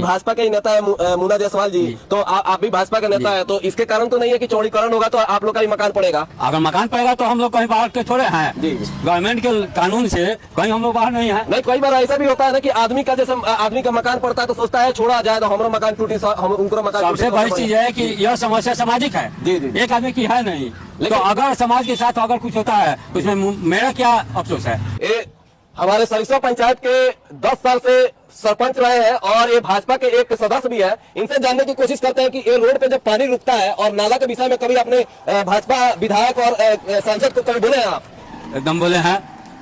भाजपा के ही नेता है मुन्ना जायसवाल जी, तो आप भी भाजपा के नेता है, तो इसके कारण तो नहीं है कि चौड़ीकरण होगा तो आप लोग का भी मकान पड़ेगा? अगर मकान पड़ेगा तो हम लोग कहीं बाहर के थोड़े हैं, गवर्नमेंट के कानून से कहीं हम लोग बाहर नहीं है। नहीं, कई बार ऐसा भी होता है ना कि आदमी का जैसे आदमी का मकान पड़ता है तो सोचता है छोड़ा जाए तो हमारा मकान टूटी, हम उनको मकान। सबसे बड़ी चीज है कि यह समस्या सामाजिक है, एक आदमी की है नहीं। तो अगर समाज के साथ अगर कुछ होता है उसमें मेरा क्या अफसोस है? हमारे सरिसवा पंचायत के 10 साल से सरपंच रहे हैं और ये भाजपा के एक सदस्य भी है। इनसे जानने की कोशिश करते हैं कि ये रोड पे जब पानी रुकता है और नाला के विषय में कभी अपने भाजपा विधायक और सांसद को कभी बोले हैं आप? एकदम बोले हैं।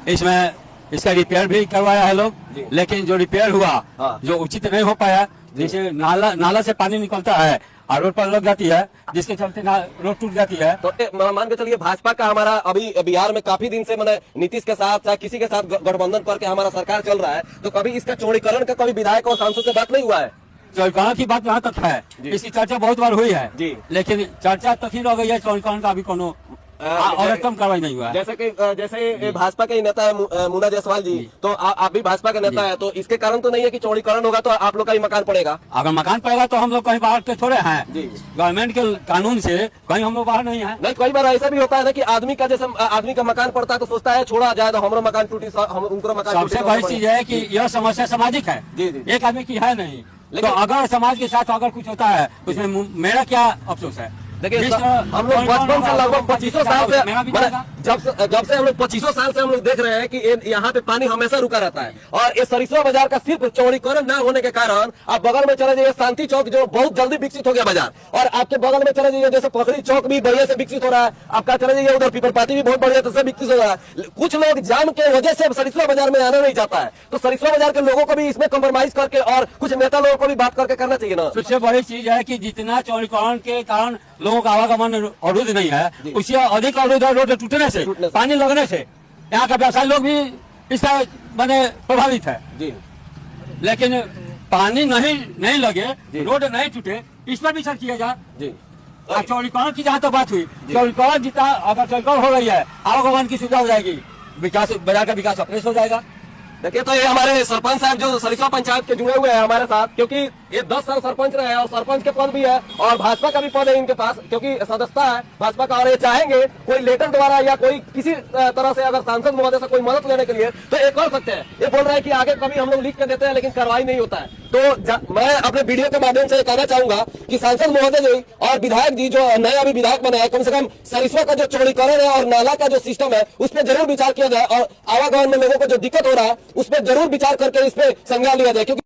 इसमें इसका रिपेयर भी करवाया है लोग, लेकिन जो रिपेयर हुआ जो उचित नहीं हो पाया, जैसे नाला से पानी निकलता है और रोड पर लग जाती है, जिसके चलते रोड टूट जाती है। तो मान के चलिए भाजपा का हमारा अभी बिहार में काफी दिन से मैंने नीतीश के साथ चाहे किसी के साथ गठबंधन करके हमारा सरकार चल रहा है, तो कभी इसका चौड़ीकरण का कभी विधायक और सांसद से बात नहीं हुआ है? चौड़ीकरण की बात यहाँ तक है, इसकी चर्चा बहुत बार हुई है लेकिन चर्चा तक ही रह गई है, चौड़ीकरण का अभी कोनो और कम कार्रवाई नहीं हुआ। जैसे भाजपा के ही नेता है मुन्ना जायसवाल जी, तो आप भी भाजपा के नेता है, तो इसके कारण तो नहीं है कि चौड़ीकरण होगा तो आप लोग का भी मकान पड़ेगा? अगर मकान पड़ेगा तो हम लोग कहीं बाहर के थोड़े हैं, गवर्नमेंट के कानून से कहीं हम लोग बाहर नहीं है। नहीं, कई बार ऐसा भी होता है ना कि आदमी का जैसे आदमी का मकान पड़ता है तो सोचता है छोड़ा जाए तो हमारा मकान टूटी, हम उनको मकान। सबसे बड़ी चीज है कि यह समस्या सामाजिक है, एक आदमी की है नहीं। तो अगर समाज के साथ अगर कुछ होता है उसमें मेरा क्या अफसोस है? देखिए हम लोग बचपन से लगभग 25 साल से जब से हम लोग 25 साल से हम लोग देख रहे हैं कि यहाँ पे पानी हमेशा रुका रहता है और ये सरिसवा बाजार का सिर्फ चौड़ीकरण न होने के कारण आप बगल में चले जाइए शांति चौक जो बहुत जल्दी विकसित हो गया बाजार, और आपके बगल में चले जाइए जैसे पकड़ी चौक भी बढ़िया से विकसित हो रहा है, आपका चले जाइए उधर पीपरपाती भी बहुत बढ़िया से विकसित हो रहा है। कुछ लोग जाम के वजह से सरिसवा बाजार में आना नहीं चाहता है, तो सरिसवा बाजार के लोगों को भी इसमें कम्प्रोमाइज करके और कुछ नेता लोगों को भी बात करके करना चाहिए ना। सबसे बड़ी चीज है कि जितना चौड़ीकरण के कारण लोगों का आवागमन अवरुद्ध नहीं है, उससे अधिक अवरुद्ध है रोड टूटने से, पानी लगने से। यहाँ का व्यवसायी लोग भी इसका मैंने प्रभावित है, लेकिन पानी नहीं लगे, रोड नहीं टूटे, इस पर विचार किया जाए। चौड़ीकरण की जहाँ तक बात हुई, चौड़ीकरण जितना अगर चौड़ीकरण हो रही है आवागमन की सुविधा हो जाएगी, विकास बाजार का विकास अपने से हो जाएगा। देखिए तो ये हमारे सरपंच साहब जो सरिसवा पंचायत के जुड़े हुए हैं हमारे साथ, क्योंकि ये 10 साल सरपंच रहे हैं और सरपंच के पद भी है और भाजपा का भी पद है इनके पास, क्योंकि सदस्यता है भाजपा का, और ये चाहेंगे कोई लेटर द्वारा या कोई किसी तरह से अगर सांसद महोदय से कोई मदद लेने के लिए तो ये कर सकते हैं। ये बोल रहे हैं कि आगे कभी हम लोग लिख के देते हैं लेकिन कार्रवाई नहीं होता है। तो मैं अपने वीडियो के माध्यम से कहना चाहूंगा कि सांसद महोदय जी और विधायक जी जो नए अभी विधायक बने हैं, कम से कम सरिसवा का जो चौड़ीकरण है और नाला का जो सिस्टम है उस पर जरूर विचार किया जाए और आवागमन में लोगों को जो दिक्कत हो रहा है उस पर जरूर विचार करके इस पे संज्ञान लिया जाए, क्योंकि